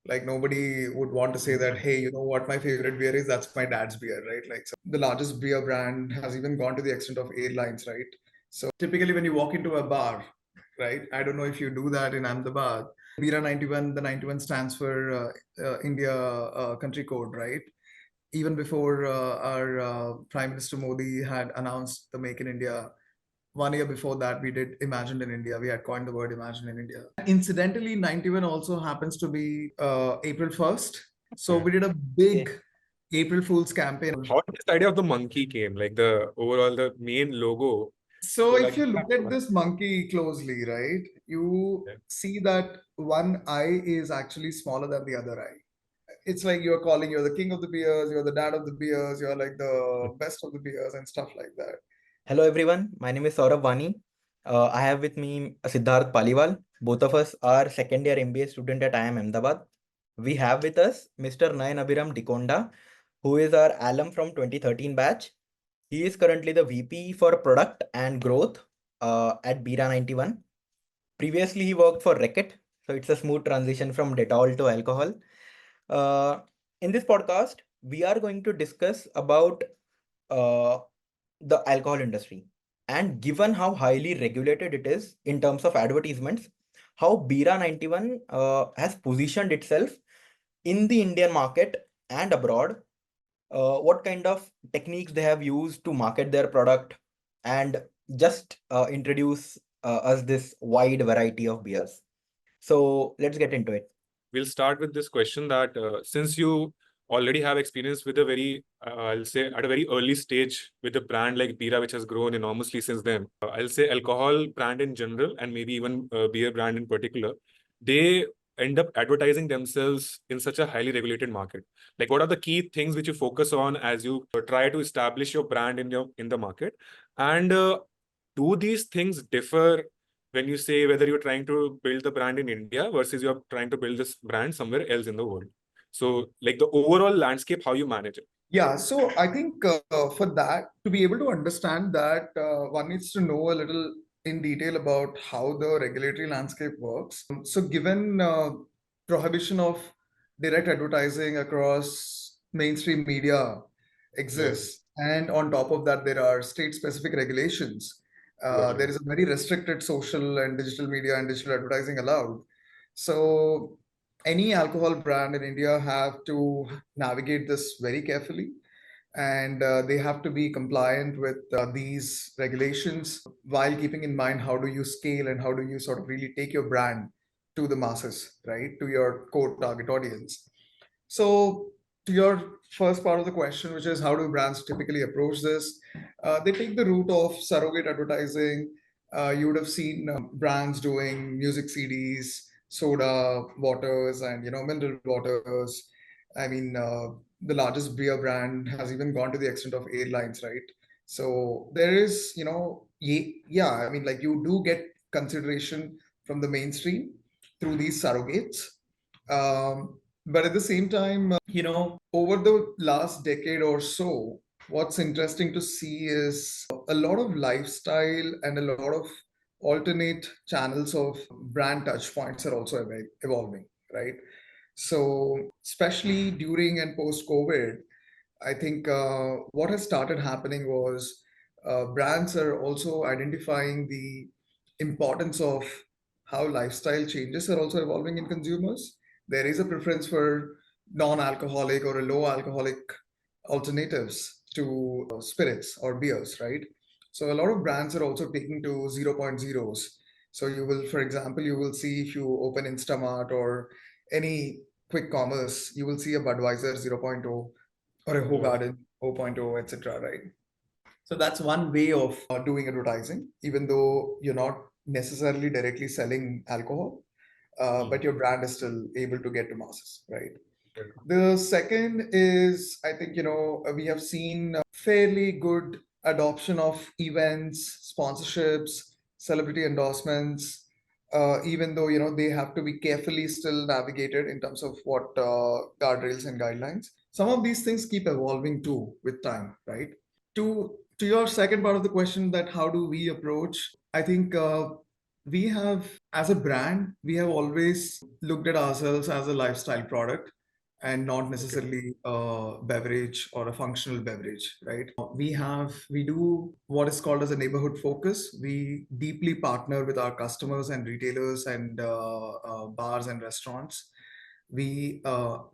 Like nobody would want to say that, hey, you know what my favorite beer is? That's my dad's beer, right? Like so the largest beer brand has even gone to the extent of airlines, right? So typically when you walk into a bar, right? I don't know if you do that in Ahmedabad. Bira 91, the 91 stands for India country code, right? Even before our Prime Minister Modi had announced the Make in India, 1 year before that, we did Imagined in India. We had coined the word Imagined in India. Incidentally, 91 also happens to be April 1st. So we did a big April Fool's campaign. How did this idea of the monkey came? Like the overall, the main logo. So if you look at this monkey closely, right, you see that one eye is actually smaller than the other eye. It's like you're the king of the beers, you're the dad of the beers, you're like the best of the beers and stuff like that. Hello everyone, my name is Saurabh Vani. I have with me Siddharth Paliwal. Both of us are second year MBA student at IIM Ahmedabad. We have with us Mr. Nayanabhiram Deekonda, who is our alum from 2013 batch. He is currently the VP for Product and Growth at Bira 91. Previously, he worked for Reckitt, so it's a smooth transition from Dettol to alcohol. In this podcast, we are going to discuss about the alcohol industry, and given how highly regulated it is in terms of advertisements, how Bira 91 has positioned itself in the Indian market and abroad, what kind of techniques they have used to market their product, and just introduce us this wide variety of beers. So let's get into it. We'll start with this question that since you already have experience with a very, I'll say at a very early stage with a brand like Bira, which has grown enormously since then. I'll say alcohol brand in general, and maybe even beer brand in particular, they end up advertising themselves in such a highly regulated market. Like, what are the key things which you focus on as you try to establish your brand in the market? And do these things differ when you say whether you're trying to build the brand in India versus you're trying to build this brand somewhere else in the world? So like the overall landscape, how you manage it? Yeah, so I think for that, to be able to understand that, one needs to know a little in detail about how the regulatory landscape works. So given prohibition of direct advertising across mainstream media exists, and on top of that, there are state-specific regulations. There is a very restricted social and digital media and digital advertising allowed. So any alcohol brand in India have to navigate this very carefully, and they have to be compliant with these regulations while keeping in mind how do you scale and how do you sort of really take your brand to the masses, right, to your core target audience. So to your first part of the question, which is how do brands typically approach this, they take the route of surrogate advertising. You would have seen brands doing music CDs, soda waters, and mineral waters. I mean, the largest beer brand has even gone to the extent of airlines, right? So there is, yeah, I mean, like you do get consideration from the mainstream through these surrogates. But at the same time, over the last decade or so, what's interesting to see is a lot of lifestyle and a lot of alternate channels of brand touch points are also evolving, right? So, especially during and post COVID, I think what has started happening was brands are also identifying the importance of how lifestyle changes are also evolving in consumers. There is a preference for non-alcoholic or a low alcoholic alternatives to spirits or beers, right? So a lot of brands are also taking to 0.0s. So you will, for example, you will see if you open Instamart or any quick commerce, you will see a Budweiser 0.0 or a Hoegaarden 0.0, etc., right? So that's one way of doing advertising, even though you're not necessarily directly selling alcohol, but your brand is still able to get to masses, right? The second is, I think, we have seen fairly good adoption of events, sponsorships, celebrity endorsements, even though, they have to be carefully still navigated in terms of what guardrails and guidelines. Some of these things keep evolving too with time, right? To your second part of the question, that how do we approach, I think we have, as a brand, we have always looked at ourselves as a lifestyle product and not necessarily a beverage or a functional beverage, right? We do what is called as a neighborhood focus. We deeply partner with our customers and retailers and bars and restaurants. We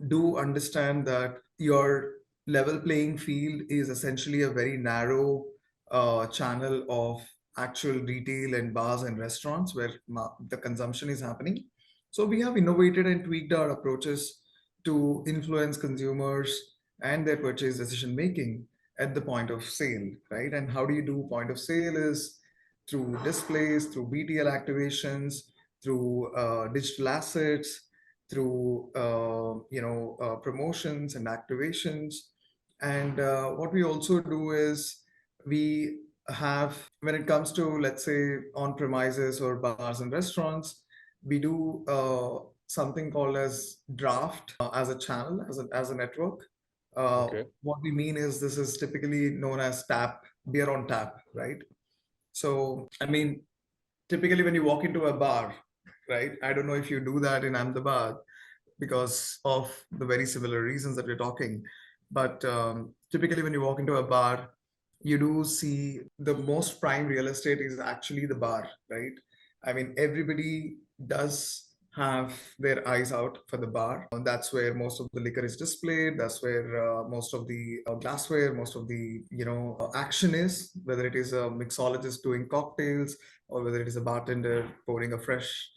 do understand that your level playing field is essentially a very narrow channel of actual retail and bars and restaurants where the consumption is happening. So we have innovated and tweaked our approaches to influence consumers and their purchase decision making at the point of sale, right? And how do you do point of sale is through displays, through BTL activations, through digital assets, through promotions and activations. And what we also do is we have, when it comes to, let's say, on premises or bars and restaurants, we do something called as draft as a channel, as a network. Okay. What we mean is this is typically known as tap, beer on tap, right? So, I mean, typically when you walk into a bar, right? I don't know if you do that in Ahmedabad because of the very similar reasons that we're talking. But typically, when you walk into a bar, you do see the most prime real estate is actually the bar, right? I mean, everybody does have their eyes out for the bar. That's where most of the liquor is displayed. That's where most of the glassware, most of the action is. Whether it is a mixologist doing cocktails or whether it is a bartender pouring a fresh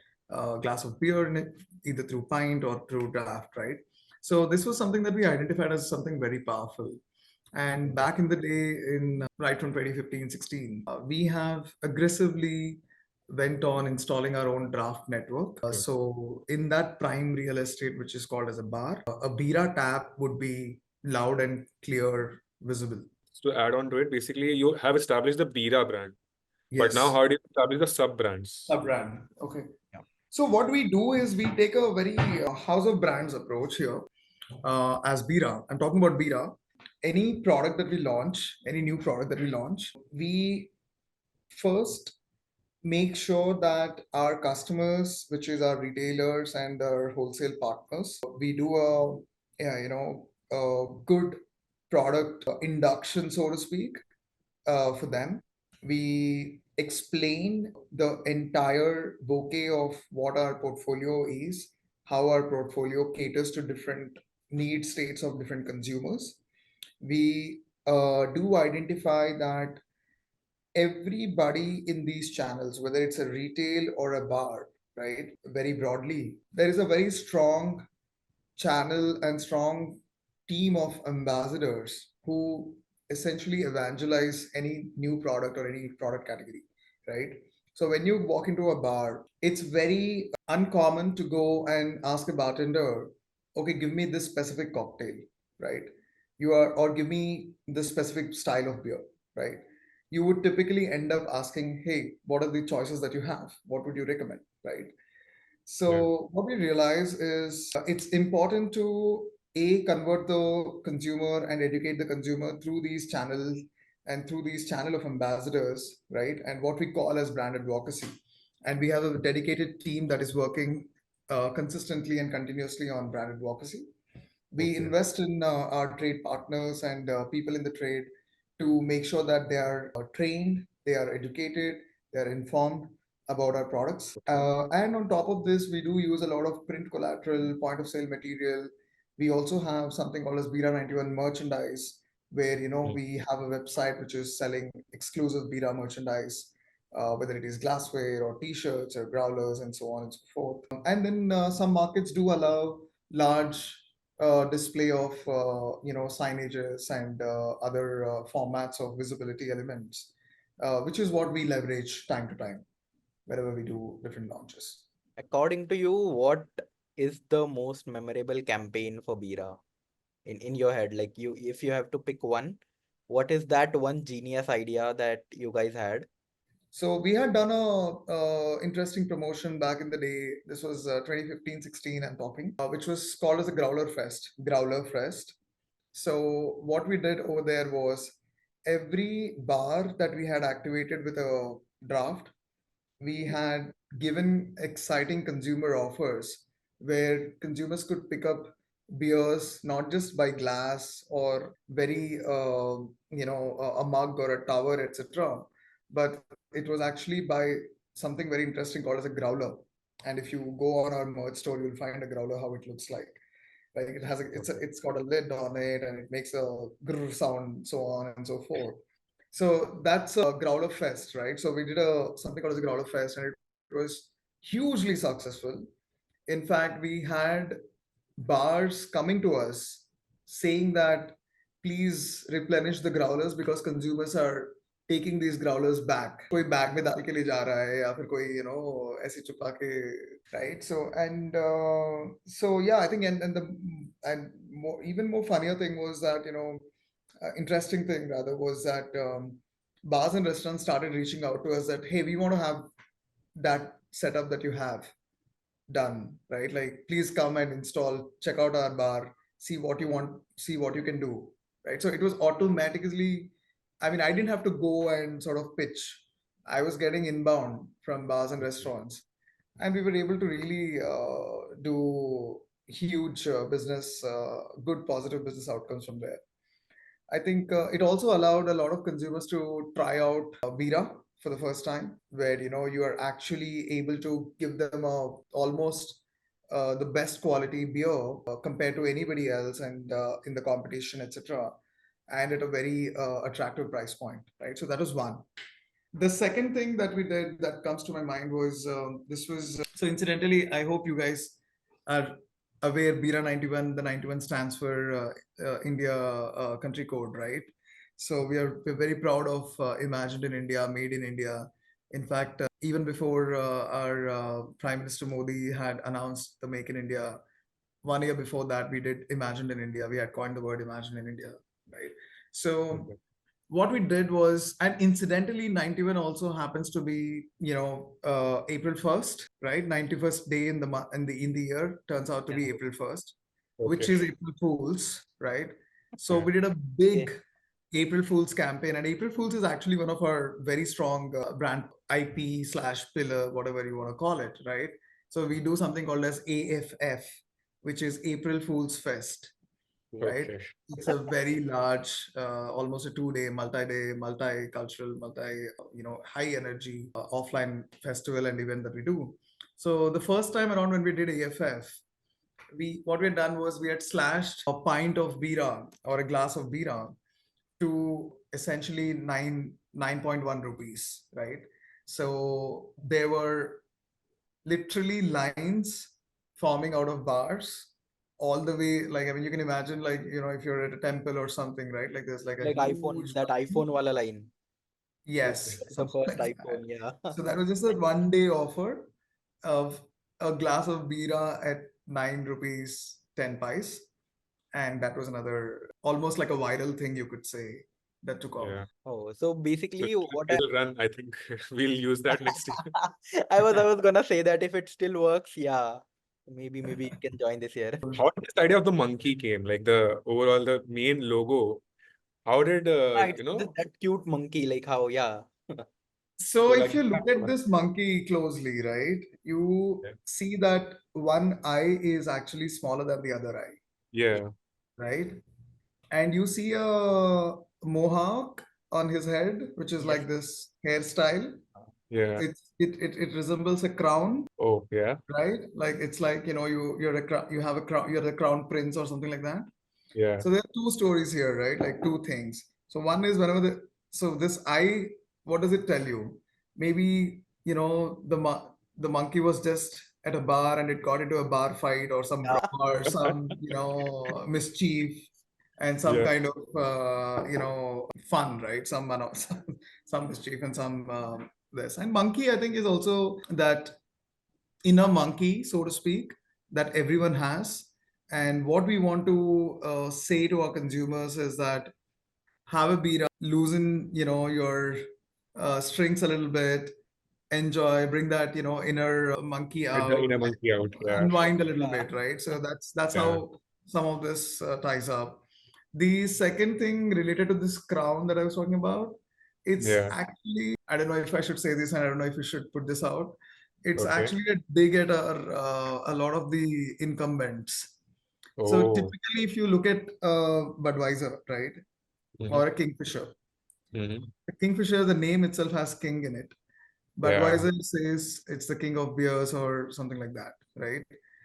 glass of beer in it, either through pint or through draft, right? So this was something that we identified as something very powerful. And back in the day, in right from 2015, 16, we have aggressively went on installing our own draft network. So in that prime real estate, which is called as a bar, a Bira tap would be loud and clear, visible. So to add on to it, basically you have established the Bira brand, but now Yes, how do you establish the sub brands? a brand. Okay. Yeah. So what we do is we take a very house of brands approach here as Bira. I'm talking about Bira. Any product that we launch, any new product that we launch, we first make sure that our customers, which is our retailers and our wholesale partners, we do a good product induction, so to speak, for them. We explain the entire bouquet of what our portfolio is, how our portfolio caters to different need states of different consumers. We do identify that everybody in these channels, whether it's a retail or a bar, right, very broadly, there is a very strong channel and strong team of ambassadors who essentially evangelize any new product or any product category, right? So when you walk into a bar, it's very uncommon to go and ask a bartender, okay, give me this specific cocktail, right? Or give me this specific style of beer, right? You would typically end up asking, hey, what are the choices that you have? What would you recommend, right? Yeah. So what we realize is it's important to convert the consumer and educate the consumer through these channels and through these channel of ambassadors, right? And what we call as brand advocacy. And we have a dedicated team that is working consistently and continuously on brand advocacy. We Okay. invest in our trade partners and people in the trade to make sure that they are trained, they are educated, they are informed about our products. And on top of this, we do use a lot of print collateral, point of sale material. We also have something called as Bira 91 merchandise, where Mm. we have a website which is selling exclusive Bira merchandise, whether it is glassware or T-shirts or growlers and so on and so forth. And then some markets do allow large display of signages and other formats of visibility elements, which is what we leverage time to time wherever we do different launches. According to you, what is the most memorable campaign for Bira in your head? Like you, if you have to pick one, what is that one genius idea that you guys had? So we had done a interesting promotion back in the day. This was 2015, 16, I'm talking, which was called as a Growler Fest. Growler Fest. So what we did over there was every bar that we had activated with a draft, we had given exciting consumer offers where consumers could pick up beers not just by glass or very a mug or a tower, etc., but it was actually by something very interesting called as a growler. And if you go on our merch store, you'll find a growler how it looks like. Like it has Okay. it's got a lid on it and it makes a grrr sound, so on and so forth. So that's a Growler Fest, right? So we did a something called as a Growler Fest, and it was hugely successful. In fact, we had bars coming to us saying that please replenish the growlers because consumers are taking these growlers back. कोई bag में डाल के ले जा रहा है या फिर कोई ऐसे छुपा के, right? So yeah, I think and more, even more funnier thing was that interesting thing rather was that bars and restaurants started reaching out to us that hey, we want to have that setup that you have done, right? Like, please come and install, check out our bar, see what you want, see what you can do, right? So it was automatically, I mean, I didn't have to go and sort of pitch. I was getting inbound from bars and restaurants, and we were able to really do huge business, good positive business outcomes from there. I think it also allowed a lot of consumers to try out Bira for the first time, where you are actually able to give them almost the best quality beer compared to anybody else and in the competition, etc., and at a very attractive price point, right? So that was one. The second thing that we did that comes to my mind was this was so incidentally, I hope you guys are aware Bira 91. The 91 stands for India country code, right? So we're very proud of imagined in India, made in India. In fact, even before our Prime Minister Modi had announced the Make in India, 1 year before that we did imagined in India. We had coined the word imagined in India, right? So Okay. what we did was, and incidentally 91 also happens to be April 1st, right? 91st day in the in the year turns out to be Yeah. April 1st, which Okay. is April Fools, right? So Yeah. we did a big Okay. April Fools campaign, and April Fools is actually one of our very strong brand IP slash pillar, whatever you want to call it, right? So we do something called as AFF, which is April Fools Fest, right? Okay. It's a very large, almost a 2 day, multi-day, multicultural, high energy offline festival and event that we do. So the first time around when we did AFF, what we had done was we had slashed a pint of bira or a glass of bira to essentially 9.1 rupees, right? So there were literally lines forming out of bars all the way, like, I mean, you can imagine, like, if you're at a temple or something, right? Like there's like a Like iPhone, huge that line. iPhone wala line. Okay. Yes, The something first like that. iPhone, yeah. So that was just a 1 day offer of a glass of bira at 9 rupees 10 pies. And that was another almost like a viral thing, you could say, that took off. Yeah. Oh, so So basically what it'll run. I think we'll use that next year. I was gonna say that if it still works, yeah, maybe you can join this year. How did this idea of the monkey came? Like the overall, the main logo. How did It's that cute monkey, like how, yeah. So so if like you look at this monkey closely, right, you yeah, see that one eye is actually smaller than the other eye, yeah, right? And you see a mohawk on his head, which is Yes. like this hairstyle. yeah. It resembles a crown, Oh yeah, right? Like it's like you have a crown, you're the crown prince or something like that. yeah. So there are two stories here, right? Like two things. So one is whenever so this eye, what does it tell you? Maybe the monkey was just at a bar and it got into a bar fight or some Yeah. brawl or some mischief and some Yeah. kind of fun, right? Some mischief and some this. And monkey, I think, is also that inner monkey, so to speak, that everyone has. And what we want to say to our consumers is that have a bira, loosen, your strings a little bit, enjoy, bring that, inner monkey Let the out, inner monkey out. Yeah, unwind a little Yeah. bit, right? So that's yeah, how some of this ties up. The second thing related to this crown that I was talking about, it's yeah. actually I don't know if I should say this, and I don't know if we should put this out. It's Okay. actually a dig at a lot of the incumbents. So Oh. typically, if you look at Budweiser, right, Mm-hmm. or a Kingfisher, Mm-hmm. the Kingfisher, the name itself has king in it. Yeah. Budweiser says it's the king of beers or something like that, right?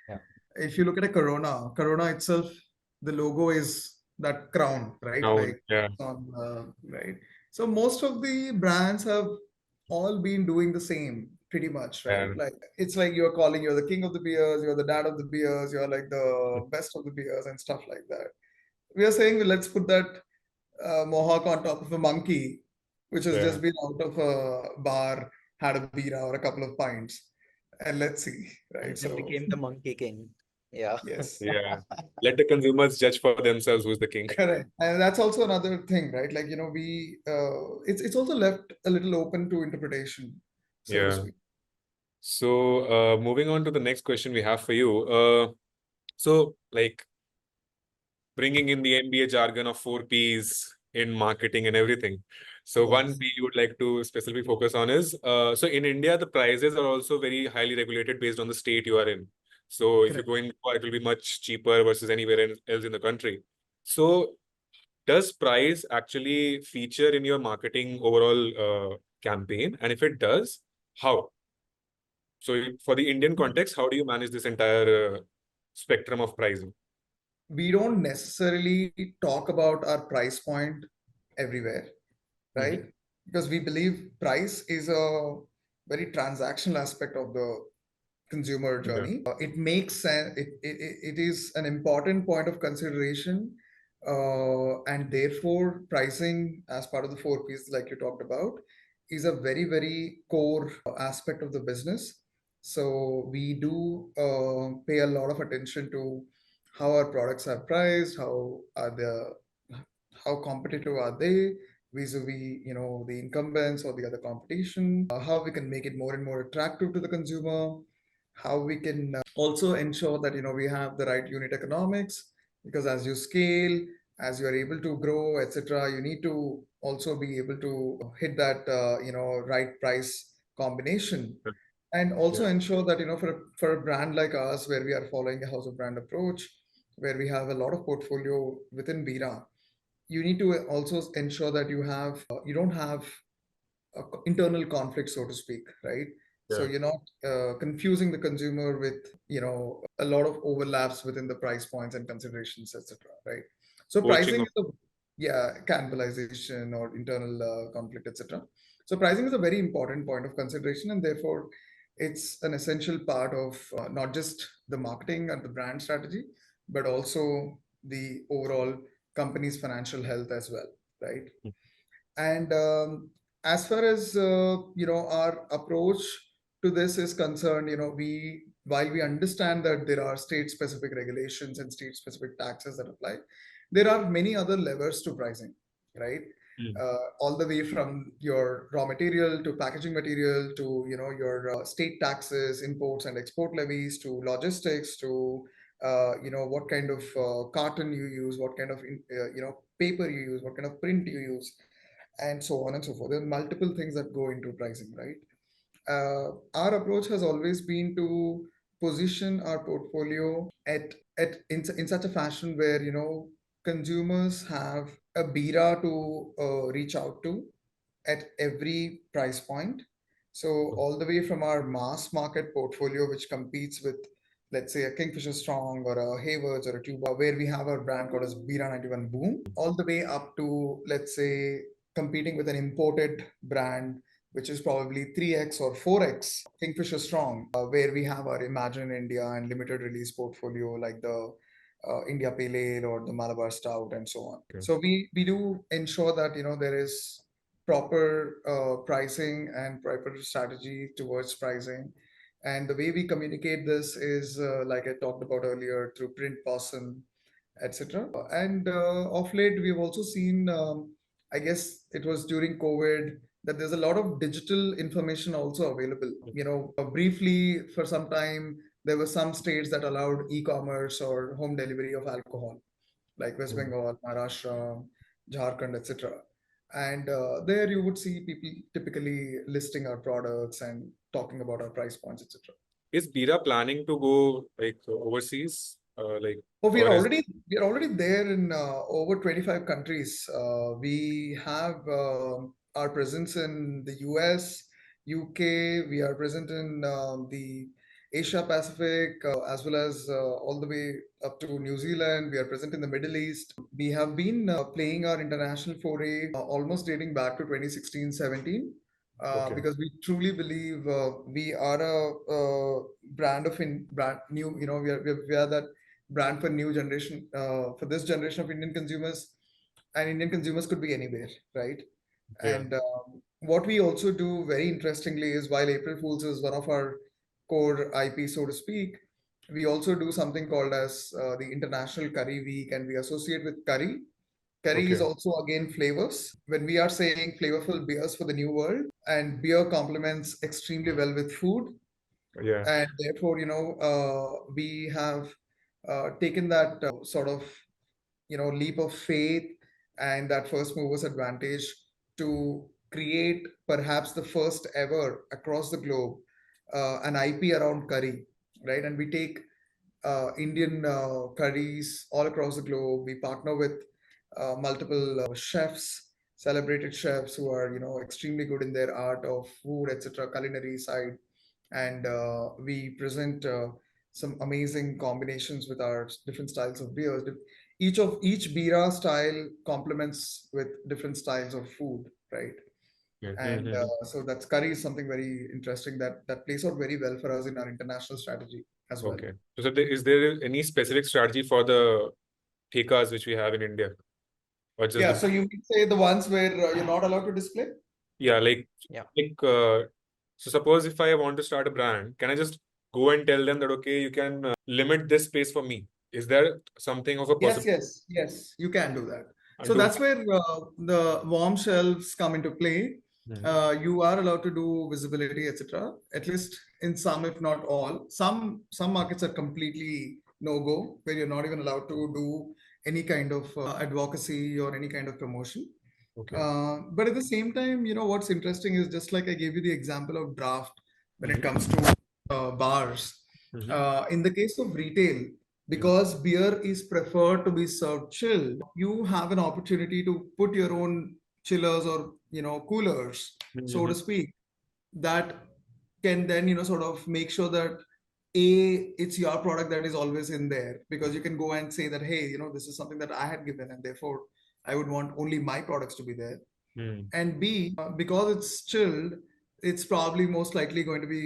Yeah. If you look at a Corona itself, the logo is that crown, right? Now, Like yeah. on, right. So most of the brands have all been doing the same, pretty much, right? Yeah. Like it's like you're the king of the beers, you're the dad of the beers, you're like the best of the beers and stuff like that. We are saying let's put that mohawk on top of a monkey, which has Yeah. just been out of a bar, had a bira or a couple of pints, and let's see, right? And then So became the Monkey King. Yeah. yes. Yeah. Let the consumers judge for themselves who's the king. Correct. And that's also another thing, right? Like, we it's also left a little open to interpretation, so to Yeah. speak. So, moving on to the next question we have for you. So like bringing in the MBA jargon of 4 Ps in marketing and everything. So one Yes. P you would like to specifically focus on is, so in India, the prices are also very highly regulated based on the state you are in. So if you're Correct. going for, it will be much cheaper versus anywhere else in the country. So does price actually feature in your marketing overall campaign? And if it does, how? So for the Indian context, how do you manage this entire spectrum of pricing? We don't necessarily talk about our price point everywhere, Mhm. right? Because we believe price is a very transactional aspect of the consumer Yeah. journey. It makes sense. It is an important point of consideration, and therefore pricing as part of the 4 Ps, like you talked about, is a very very core aspect of the business. So we do pay a lot of attention to how our products are priced, how competitive are they vis-a-vis the incumbents or the other competition, how we can make it more and more attractive to the consumer, how we can also ensure that we have the right unit economics, because as you scale, as you are able to grow, etc., you need to also be able to hit that right price combination, and Yeah. also ensure that for a brand like us, where we are following a house of brand approach, where we have a lot of portfolio within Bira, you need to also ensure that you don't have internal conflict, so to speak, right? So Yeah. you're not confusing the consumer with a lot of overlaps within the price points and considerations, etc., right? So Poaching pricing of, is a, yeah, cannibalization or internal conflict, etc. So pricing is a very important point of consideration, and therefore it's an essential part of not just the marketing and the brand strategy, but also the overall company's financial health as well, right? And as far as our approach to this is concerned, we while we understand that there are state-specific regulations and state-specific taxes that apply, there are many other levers to pricing, right? Mm. All the way from your raw material to packaging material to your state taxes, imports and export levies, to logistics, to what kind of carton you use, what kind of paper you use, what kind of print you use, and so on and so forth. There are multiple things that go into pricing, right? Our approach has always been to position our portfolio in such a fashion where consumers have a bira to reach out to at every price point. So all the way from our mass market portfolio, which competes with, let's say, a Kingfisher Strong or a Hayward's or a Tuba, where we have our brand called as Bira 91 Boom, all the way up to, let's say, competing with an imported brand, which is probably 3x or 4x Kingfisher Strong, where we have our Imagine India and limited release portfolio like the India Pale Ale or the Malabar Stout and so on. Okay. So we do ensure that there is proper pricing and proper strategy towards pricing. And the way we communicate this is like I talked about earlier, through print, person, etc. And of late, we've also seen, I guess it was during COVID, that there's a lot of digital information also available. Briefly, for some time, there were some states that allowed e-commerce or home delivery of alcohol, like West Mm. Bengal, Maharashtra, Jharkhand, etc. And there you would see people typically listing our products and talking about our price points, etc. Is Bira planning to go like overseas? Oh, Or is we are already there in over 25 countries. We have our presence in the US, UK. We are present in the Asia Pacific, as well as all the way up to New Zealand. We are present in the Middle East. We have been playing our international foray almost dating back to 2016-17. okay? Because we truly believe we are a brand of brand new, we are that brand for new generation, for this generation of Indian consumers, and Indian consumers could be anywhere, right? Yeah. And what we also do very interestingly is, while April Fools is one of our core IP, so to speak, we also do something called as the International Curry Week, and we associate with curry. Curry is Okay. also again flavors. When we are saying flavorful beers for the new world, and beer complements extremely well with food, Yeah. and therefore, we have taken that sort of leap of faith and that first movers advantage to create perhaps the first ever across the globe an IP around curry, right? And we take Indian curries all across the globe. We partner with multiple chefs, celebrated chefs who are extremely good in their art of food, etc., culinary side, and we present some amazing combinations with our different styles of beers. Each Bira style complements with different styles of food, right? Yeah. And so that's curry is something very interesting that plays out very well for us in our international strategy as well. Okay. So, is there any specific strategy for the thekas which we have in India, or just Yeah, the so you mean say the ones where you're not allowed to display? yeah Yeah. so suppose if I want to start a brand, can I just go and tell them that okay, you can limit this space for me? Is there something of a Yes, possible yes, yes, you can do that. and So do? that's where the warm shelves come into play. Mhm. You are allowed to do visibility, etc. At least in some, if not all. Some markets are completely no go, where you're not even allowed to do any kind of advocacy or any kind of promotion. Okay. But at the same time, what's interesting is, just like I gave you the example of draft when it Mhm. comes to bars. Mhm. In the case of retail, Mhm. because beer is preferred to be served chilled, you have an opportunity to put your own chillers or coolers, so to Mhm. speak, that can then sort of make sure that it's your product that is always in there, because you can go and say that, hey, this is something that I had given, and therefore I would want only my products to be there. Mhm. And B, because it's chilled, it's probably most likely going to be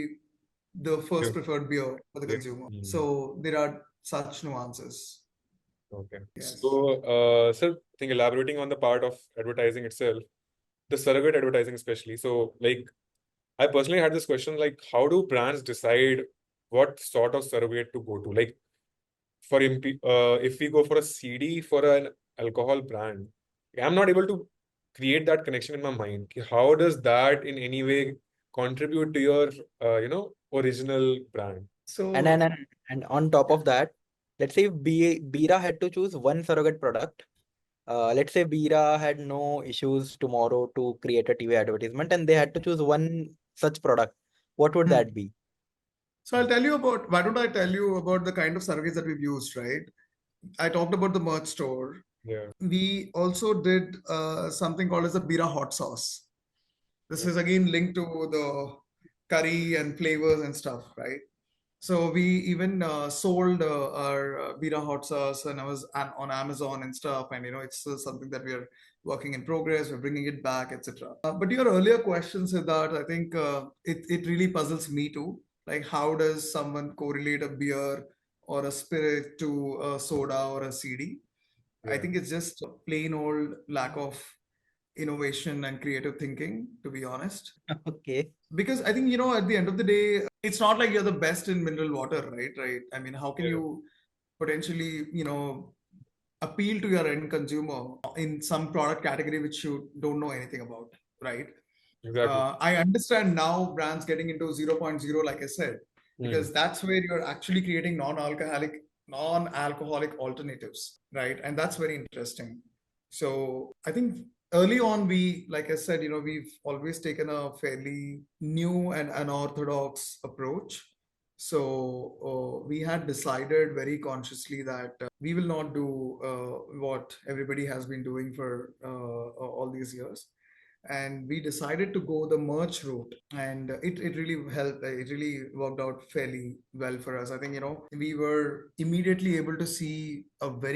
the Yeah. first preferred beer for the Yeah. consumer. Mhm. So there are such nuances. Okay. Yes. So, sir, I think elaborating on the part of advertising itself, the surrogate advertising especially. So, like, I personally had this question, like, how do brands decide what sort of surrogate to go to? Like, if we go for a CD for an alcohol brand, I'm not able to create that connection in my mind. How does that in any way contribute to your, original brand? And So and and, and on top of that, let's say if Bira had to choose one surrogate product. Let's say Bira had no issues tomorrow to create a TV advertisement, and they had to choose one such product. What would hmm. that be? So I'll tell you about, why don't I tell you about the kind of surveys that we've used, right? I talked about the merch store. Yeah. We also did something called as the Bira hot sauce. This is again linked to the curry and flavors and stuff, right? So we even sold our Bira hot sauce, and I was on Amazon and stuff, and it's something that we are working in progress. We're bringing it back, etc. But your earlier question, Siddharth, I think it really puzzles me too. Like, how does someone correlate a beer or a spirit to a soda or a CD? I Yeah. think it's just a plain old lack of innovation and creative thinking, to be honest. Okay. Because I think, at the end of the day, it's not like you're the best in mineral water, right? I mean, how can Yeah. you potentially, appeal to your end consumer in some product category which you don't know anything about, right? Exactly. I understand now brands getting into 0.0, like I said, Hmm. because that's where you're actually creating non-alcoholic alternatives, right? And that's very interesting. So I think early on, like I said, we've always taken a fairly new and unorthodox approach. So we had decided very consciously that we will not do what everybody has been doing for all these years. And we decided to go the merch route, and it really helped. It really worked out fairly well for us. I think, we were immediately able to see a very